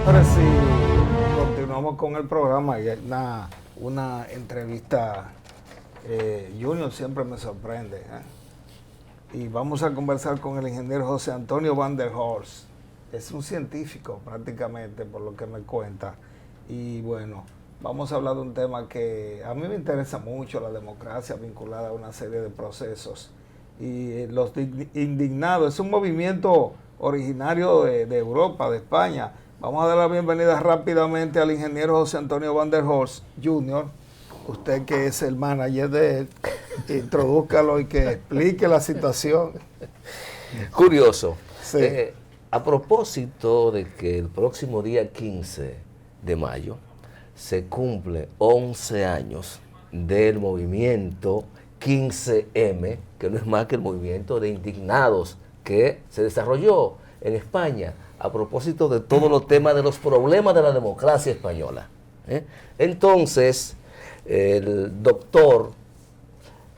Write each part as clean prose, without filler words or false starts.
Ahora sí, continuamos con el programa y hay una entrevista. Junior siempre me sorprende, y vamos a conversar con el ingeniero José Antonio Van der Horst. Es un científico prácticamente, por lo que me cuenta. Y bueno, vamos a hablar de un tema que a mí me interesa mucho, la democracia vinculada a una serie de procesos. Y los indignados, es un movimiento originario de Europa, de España. Vamos a dar la bienvenida rápidamente al ingeniero José Antonio Van der Horst Jr., usted que es el manager de él, introdúzcalo y que explique la situación. Curioso. Sí. A propósito de que el próximo día 15 de mayo se cumple 11 años del movimiento 15M, que no es más que el movimiento de indignados que se desarrolló en España a propósito de todos los temas de los problemas de la democracia española. Entonces, el doctor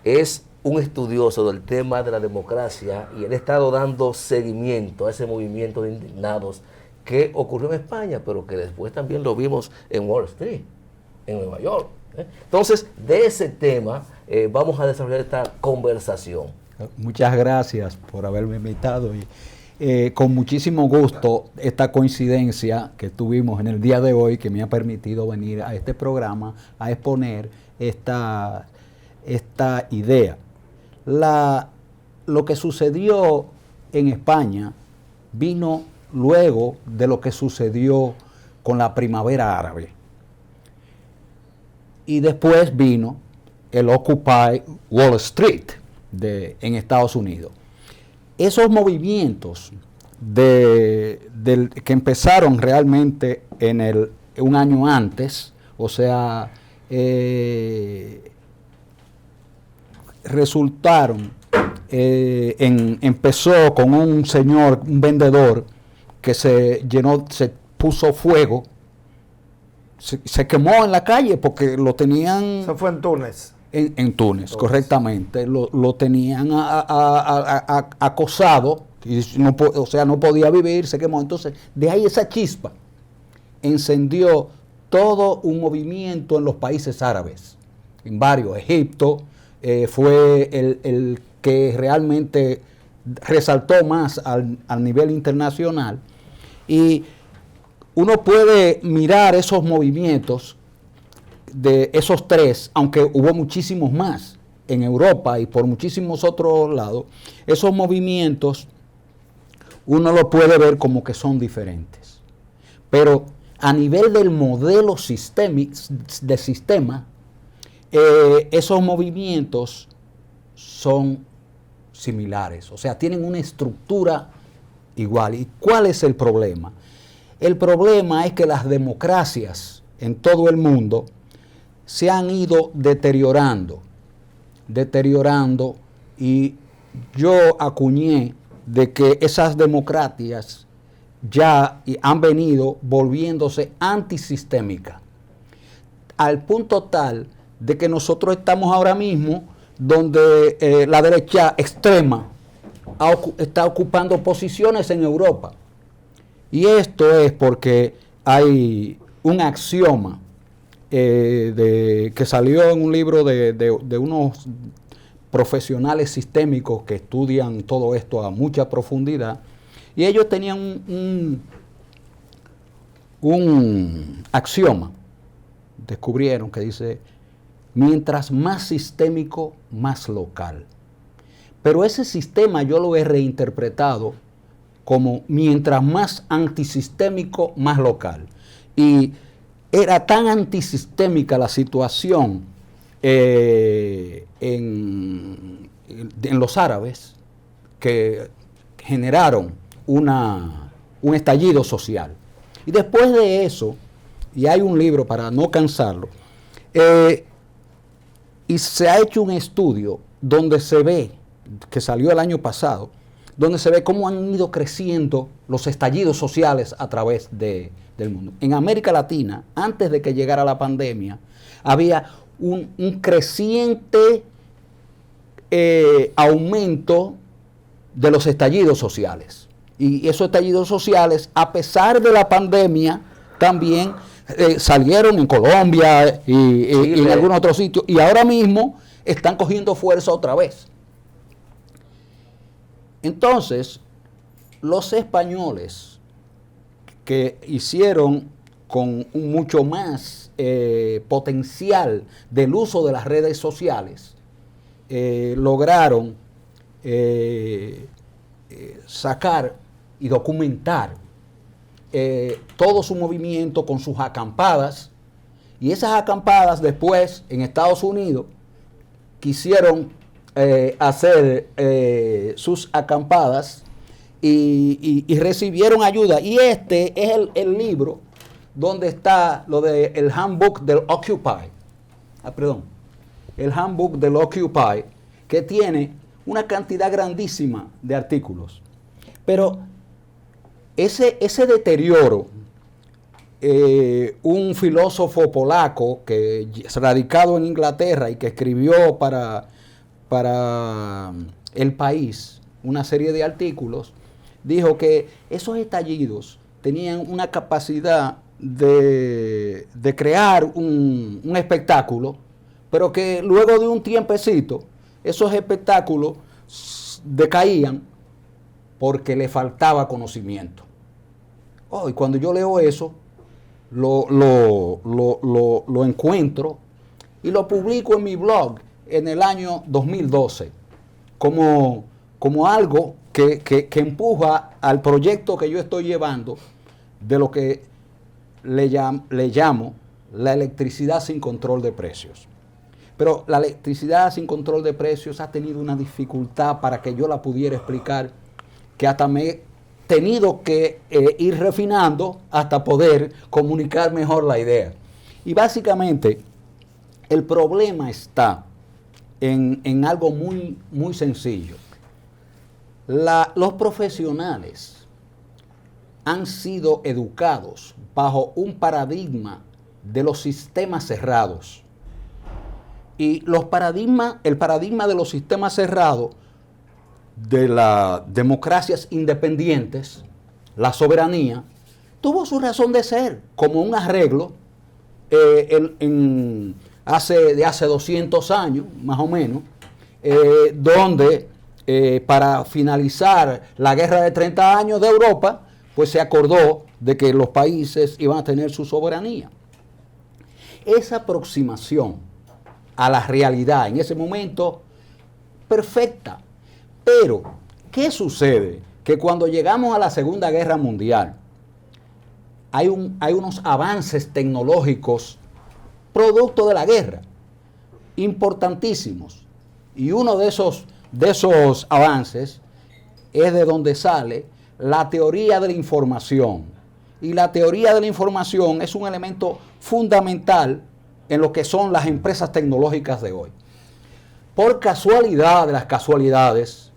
es un estudioso del tema de la democracia y él ha estado dando seguimiento a ese movimiento de indignados que ocurrió en España, pero que después también lo vimos en Wall Street, en Nueva York. Entonces, de ese tema vamos a desarrollar esta conversación. Muchas gracias por haberme invitado y con muchísimo gusto esta coincidencia que tuvimos en el día de hoy que me ha permitido venir a este programa a exponer esta idea. Lo que sucedió en España vino luego de lo que sucedió con la primavera árabe. Y después vino el Occupy Wall Street en Estados Unidos. Esos movimientos que empezaron realmente un año antes, o sea, resultaron, empezó con un señor, un vendedor, que se puso fuego, se quemó en la calle porque lo tenían... Eso fue en Túnez. En Túnez, correctamente. Lo tenían acosado, y no podía vivir, se quemó. Entonces, de ahí esa chispa encendió todo un movimiento en los países árabes, en varios. Egipto fue el que realmente resaltó más al nivel internacional. Y uno puede mirar esos movimientos de esos tres, aunque hubo muchísimos más en Europa y por muchísimos otros lados, esos movimientos uno lo puede ver como que son diferentes. Pero a nivel del modelo de sistema, esos movimientos son similares, o sea, tienen una estructura igual. ¿Y cuál es el problema? El problema es que las democracias en todo el mundo se han ido deteriorando, y yo acuñé de que esas democracias ya han venido volviéndose antisistémicas, al punto tal de que nosotros estamos ahora mismo donde la derecha extrema está ocupando posiciones en Europa. Y esto es porque hay un axioma que salió en un libro de unos profesionales sistémicos que estudian todo esto a mucha profundidad, y ellos tenían un axioma, descubrieron, que dice: mientras más sistémico, más local. Pero ese sistema yo lo he reinterpretado como mientras más antisistémico, más local. Y era tan antisistémica la situación en los árabes que generaron un estallido social. Y después de eso, y hay un libro para no cansarlo, y se ha hecho un estudio donde se ve, que salió el año pasado, donde se ve cómo han ido creciendo los estallidos sociales a través del mundo. En América Latina, antes de que llegara la pandemia, había un creciente aumento de los estallidos sociales. Y esos estallidos sociales, a pesar de la pandemia, también salieron en Colombia y en algunos otros sitios, y ahora mismo están cogiendo fuerza otra vez. Entonces, los españoles que hicieron con un mucho más potencial del uso de las redes sociales, lograron sacar y documentar todo su movimiento con sus acampadas, y esas acampadas después en Estados Unidos quisieron hacer sus acampadas y recibieron ayuda, y este es el libro donde está lo de el handbook del Occupy, el handbook del Occupy, que tiene una cantidad grandísima de artículos. Pero ese deterioro, un filósofo polaco que es radicado en Inglaterra y que escribió para El País una serie de artículos, dijo que esos estallidos tenían una capacidad de crear un espectáculo, pero que luego de un tiempecito esos espectáculos decaían porque le faltaba conocimiento. Y cuando yo leo eso, lo encuentro y lo publico en mi blog en el año 2012 como algo que empuja al proyecto que yo estoy llevando de lo que le llamo la electricidad sin control de precios. Pero la electricidad sin control de precios ha tenido una dificultad para que yo la pudiera explicar, que hasta me he tenido que ir refinando hasta poder comunicar mejor la idea. Y básicamente el problema está en algo muy, muy sencillo. Los profesionales han sido educados bajo un paradigma de los sistemas cerrados. Y el paradigma de los sistemas cerrados, de las democracias independientes, la soberanía, tuvo su razón de ser como un arreglo hace 200 años, más o menos, donde para finalizar la guerra de 30 años de Europa, pues se acordó de que los países iban a tener su soberanía. Esa aproximación a la realidad en ese momento, perfecta. Pero, ¿qué sucede? Que cuando llegamos a la Segunda Guerra Mundial, hay unos avances tecnológicos producto de la guerra, importantísimos. Y uno de esos avances es de donde sale la teoría de la información. Y la teoría de la información es un elemento fundamental en lo que son las empresas tecnológicas de hoy. Por casualidad de las casualidades,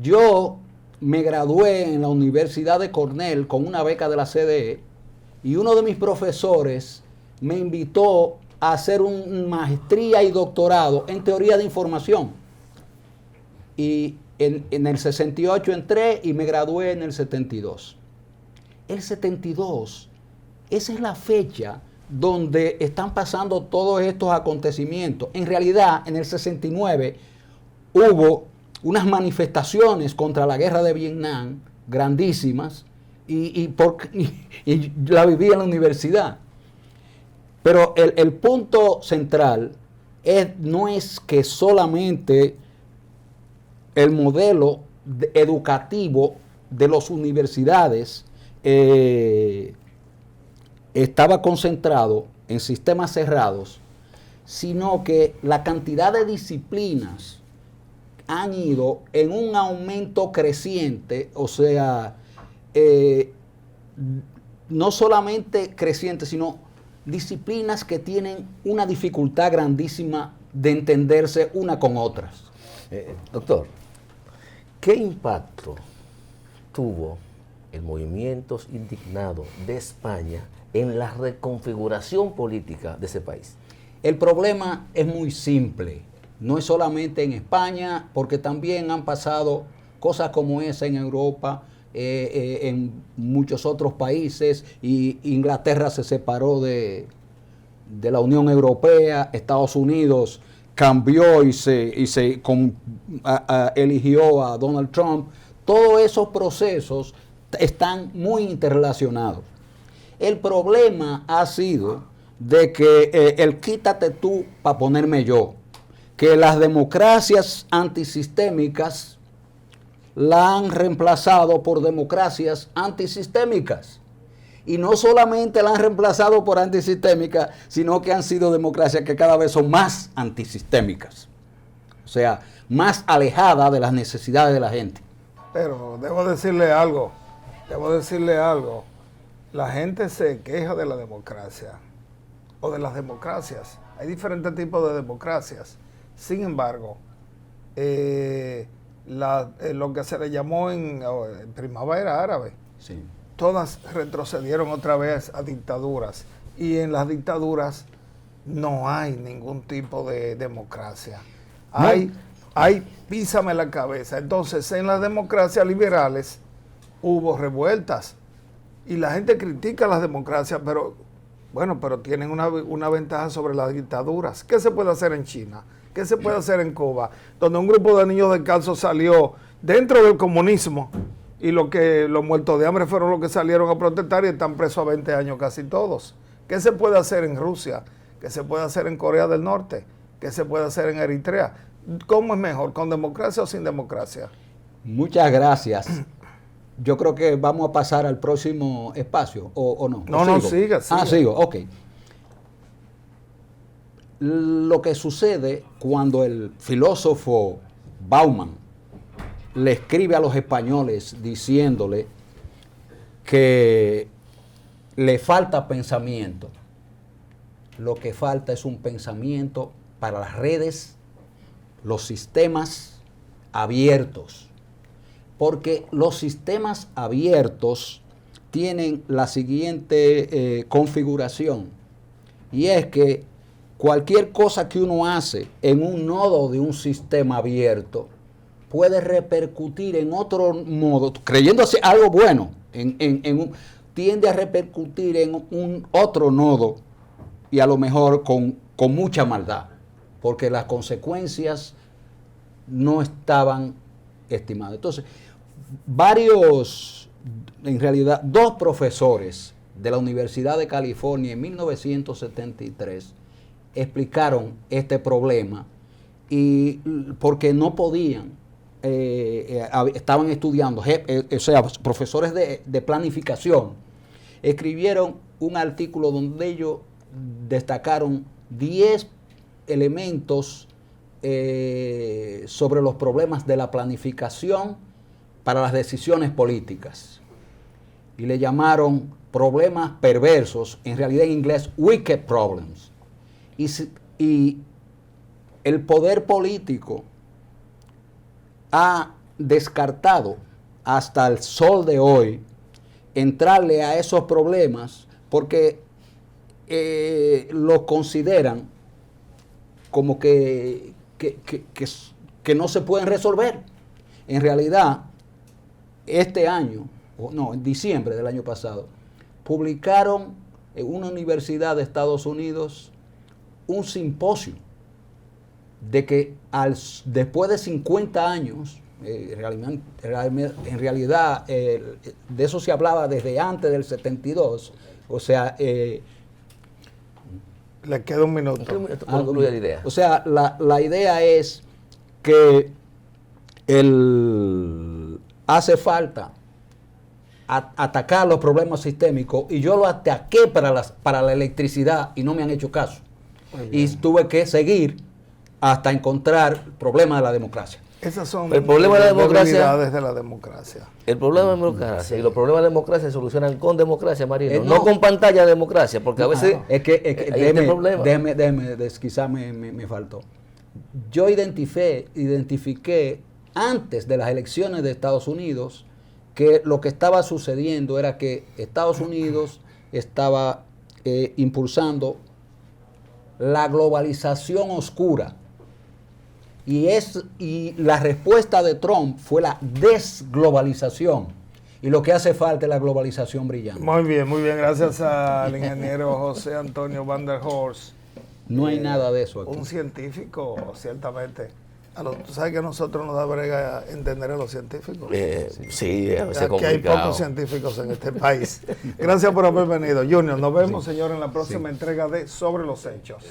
yo me gradué en la Universidad de Cornell con una beca de la CDE, y uno de mis profesores me invitó a hacer una maestría y doctorado en teoría de información. Y en el 68 entré y me gradué en el 72. El 72, esa es la fecha donde están pasando todos estos acontecimientos. En realidad, en el 69 hubo unas manifestaciones contra la guerra de Vietnam grandísimas, y la viví en la universidad. Pero el punto central no es que solamente el modelo educativo de las universidades estaba concentrado en sistemas cerrados, sino que la cantidad de disciplinas han ido en un aumento creciente, o sea, no solamente creciente, sino disciplinas que tienen una dificultad grandísima de entenderse una con otras. Doctor, ¿qué impacto tuvo el movimiento indignado de España en la reconfiguración política de ese país? El problema es muy simple. No es solamente en España, porque también han pasado cosas como esa en Europa, en muchos otros países, y Inglaterra se separó de la Unión Europea, Estados Unidos cambió y eligió a Donald Trump. Todos esos procesos están muy interrelacionados. El problema ha sido de que el quítate tú para ponerme yo, que las democracias antisistémicas la han reemplazado por democracias antisistémicas. Y no solamente la han reemplazado por antisistémicas, sino que han sido democracias que cada vez son más antisistémicas. O sea, más alejadas de las necesidades de la gente. Pero debo decirle algo. La gente se queja de la democracia o de las democracias. Hay diferentes tipos de democracias. Sin embargo, lo que se le llamó en primavera árabe, Sí. todas retrocedieron otra vez a dictaduras. Y en las dictaduras no hay ningún tipo de democracia. Hay písame la cabeza. Entonces, en las democracias liberales hubo revueltas. Y la gente critica las democracias, pero tienen una ventaja sobre las dictaduras. ¿Qué se puede hacer en China? ¿Qué se puede hacer en Cuba? Donde un grupo de niños descalzos salió dentro del comunismo y los muertos de hambre fueron los que salieron a protestar y están presos a 20 años casi todos. ¿Qué se puede hacer en Rusia? ¿Qué se puede hacer en Corea del Norte? ¿Qué se puede hacer en Eritrea? ¿Cómo es mejor, con democracia o sin democracia? Muchas gracias. Yo creo que vamos a pasar al próximo espacio, ¿o no? No, siga. Sigo, ok. Lo que sucede cuando el filósofo Bauman le escribe a los españoles diciéndole que le falta pensamiento, lo que falta es un pensamiento para las redes, los sistemas abiertos. Porque los sistemas abiertos tienen la siguiente configuración, y es que cualquier cosa que uno hace en un nodo de un sistema abierto puede repercutir en otro modo, creyéndose algo bueno, tiende a repercutir en un otro nodo y a lo mejor con mucha maldad, porque las consecuencias no estaban estimadas. Entonces, dos profesores de la Universidad de California en 1973 explicaron este problema, y porque no podían, estaban estudiando, profesores de planificación, escribieron un artículo donde ellos destacaron 10 elementos sobre los problemas de la planificación para las decisiones políticas, y le llamaron problemas perversos, en realidad en inglés wicked problems. Y el poder político ha descartado hasta el sol de hoy entrarle a esos problemas, porque lo consideran como que no se pueden resolver. En realidad, en diciembre del año pasado, publicaron en una universidad de Estados Unidos un simposio de que después de 50 años, en realidad de eso se hablaba desde antes del 72, o sea... Le queda un minuto. Concluye la idea. O sea, la idea es que hace falta atacar los problemas sistémicos, y yo lo ataqué para la electricidad y no me han hecho caso. Y tuve que seguir hasta encontrar problemas de la democracia. Esas son el problema de la democracia, debilidades de la democracia. El problema de la democracia, y los problemas de la democracia se solucionan con democracia, Marino, no con pantalla de democracia, porque a veces quizás me faltó. Yo identifiqué antes de las elecciones de Estados Unidos que lo que estaba sucediendo era que Estados Unidos estaba impulsando la globalización oscura, y la respuesta de Trump fue la desglobalización, y lo que hace falta es la globalización brillante. Muy bien, muy bien. Gracias al ingeniero José Antonio Van der Horst. No hay nada de eso aquí. Un científico, ciertamente. Tú sabes que a nosotros nos da brega entender a los científicos. Sí, a veces es Aquí hay complicado. pocos científicos en este país. Gracias por haber venido. Junior, nos vemos, señor, en la próxima entrega de Sobre los Hechos.